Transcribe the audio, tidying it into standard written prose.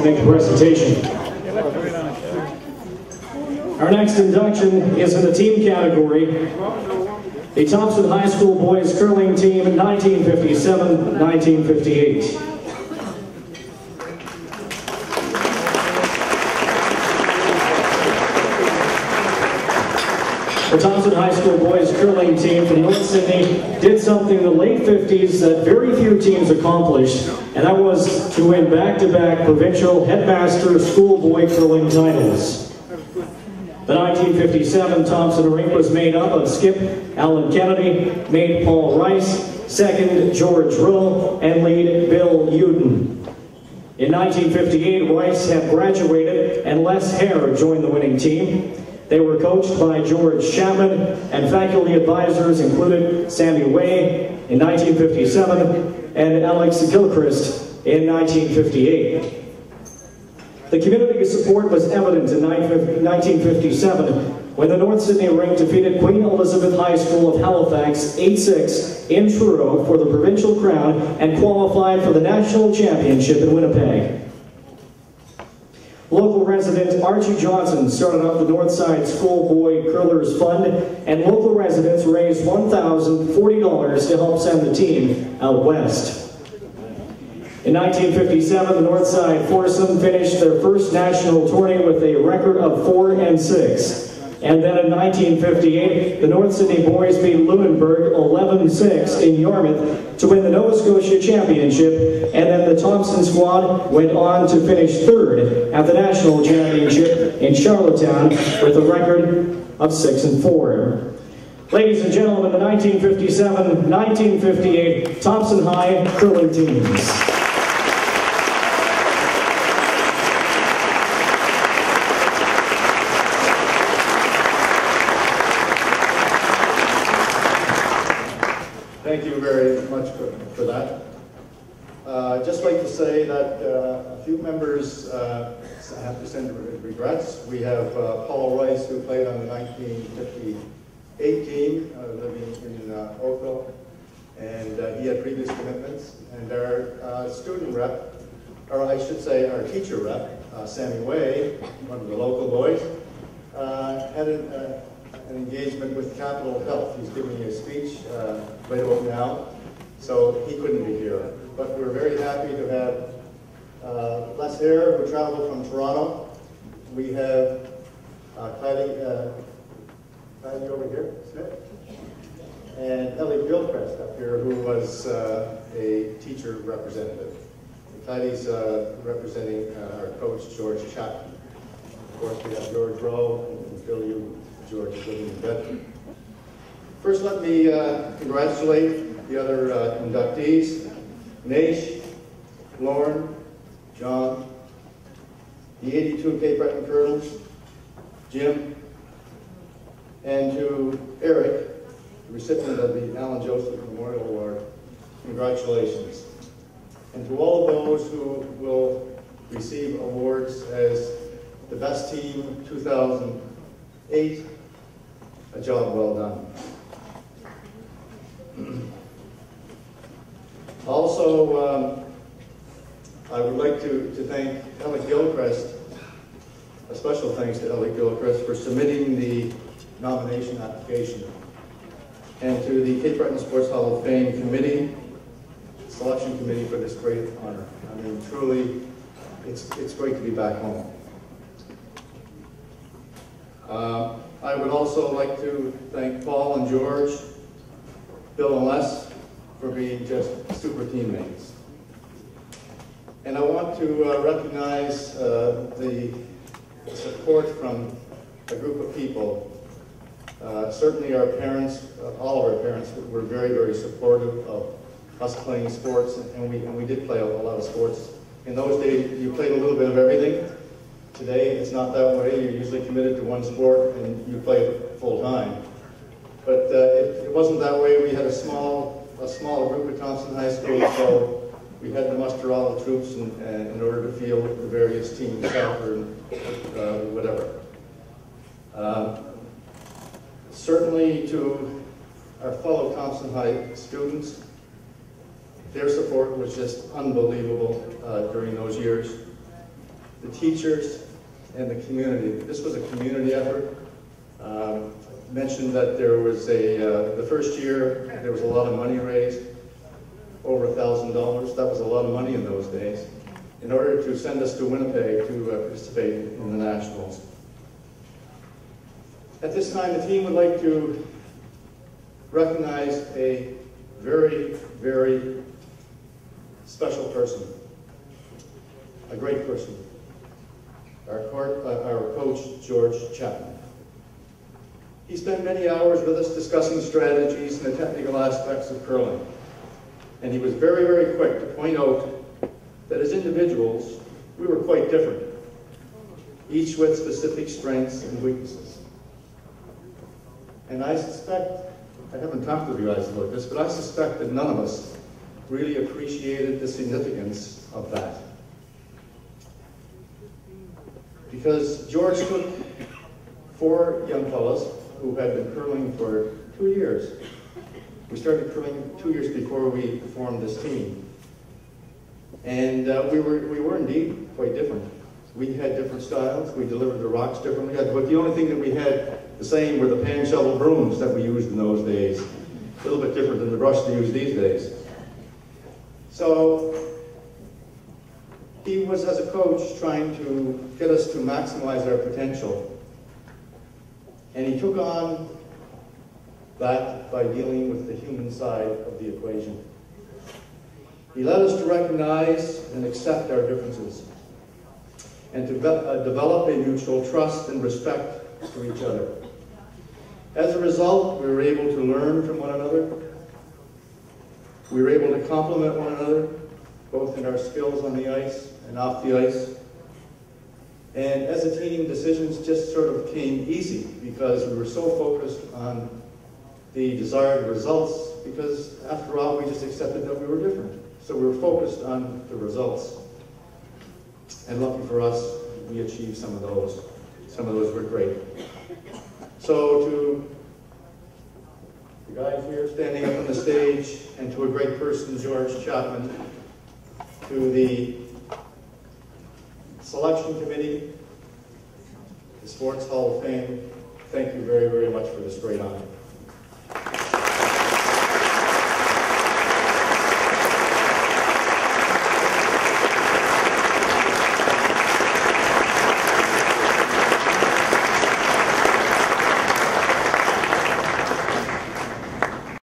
to make the presentation. Our next induction is in the team category. The Thompson High School Boys Curling Team 1957-1958. The Thompson High School Boys Curling Team from North Sydney did something in the late 50s that very few teams accomplished, and that was to win back-to-back provincial headmaster schoolboy curling titles. The 1957 Thompson rink was made up of skip Alan Kennedy, mate Paul Rice, second George Rowe, and lead Bill Uden. In 1958, Rice had graduated and Les Hare joined the winning team. They were coached by George Chapman, and faculty advisors included Sammy Way in 1957 and Alex Gilchrist in 1958. The community support was evident in 1957 when the North Sydney rink defeated Queen Elizabeth High School of Halifax 8-6 in Truro for the provincial crown and qualified for the national championship in Winnipeg. Local resident Archie Johnson started up the Northside Schoolboy Curlers Fund, and local residents raised $1,040 to help send the team out west. In 1957, the Northside foursome finished their first national tourney with a record of 4-6. And then in 1958, the North Sydney boys beat Lunenburg 11-6 in Yarmouth to win the Nova Scotia Championship, and then the Thompson squad went on to finish third at the National Championship in Charlottetown with a record of 6-4. Ladies and gentlemen, the 1957-1958 Thompson High curling teams. Thank you very much for that. I'd just like to say that a few members have to send regrets. We have Paul Rice, who played on the 1958 team, living in Oakville, and he had previous commitments. And our student rep, or I should say our teacher rep, Sammy Way, one of the local boys, had an engagement with Capital Health. He's giving me a speech right about now, so he couldn't be here. But we're very happy to have Les Hare, who traveled from Toronto. We have Kylie over here, Smith, and Ellie Gilchrist up here, who was a teacher representative. And Kylie's representing our coach, George Chapman. Of course, we have George Rowe and Bill Uden. George is living in Bedford. First, let me congratulate the other inductees, Naish, Lauren, John, the 82 Cape Breton Colonels, Jim, and to Eric, the recipient of the Alan Joseph Memorial Award. Congratulations. And to all of those who will receive awards as the best team 2008, a job well done. Also, I would like to thank Ellie Gilchrist, a special thanks to Ellie Gilchrist for submitting the nomination application, and to the Cape Breton Sports Hall of Fame committee, selection committee, for this great honor. I mean, truly, it's great to be back home. I would also like to thank Paul and George, Bill and Les, for being just super teammates. And I want to recognize the support from a group of people. Certainly our parents, all of our parents, were very, very supportive of us playing sports, and we did play a lot of sports. In those days, you played a little bit of everything. Today, it's not that way. You're usually committed to one sport and you play it full time. But it wasn't that way. We had a small group at Thompson High School, so we had to muster all the troops in order to field the various teams, soccer and whatever. Certainly to our fellow Thompson High students, their support was just unbelievable during those years. the teachers, and the community. This was a community effort. Mentioned that there was the first year, there was a lot of money raised, over $1,000. That was a lot of money in those days, in order to send us to Winnipeg to participate in the Nationals. At this time, the team would like to recognize a very, very special person, a great person, our coach, George Chapman. He spent many hours with us discussing strategies and the technical aspects of curling. And he was very, very quick to point out that as individuals, we were quite different, each with specific strengths and weaknesses. And I suspect, I haven't talked to you guys about this, but I suspect that none of us really appreciated the significance of that. Because George took 4 young fellas who had been curling for 2 years. We started curling 2 years before we formed this team. And we were indeed quite different. We had different styles, we delivered the rocks differently, but the only thing that we had the same were the pan shovel brooms that we used in those days. A little bit different than the brush they use these days. So he was, as a coach, trying to get us to maximize our potential. And he took on that by dealing with the human side of the equation. He led us to recognize and accept our differences, and to develop a mutual trust and respect for each other. As a result, we were able to learn from one another. We were able to complement one another, both in our skills on the ice and off the ice. And as a team, decisions just sort of came easy because we were so focused on the desired results, because after all, we just accepted that we were different. So we were focused on the results. And lucky for us, we achieved some of those. Some of those were great. So to the guys here standing up on the stage, and to a great person, George Chapman, to the selection committee, the Sports Hall of Fame, thank you very, very much for this great honor.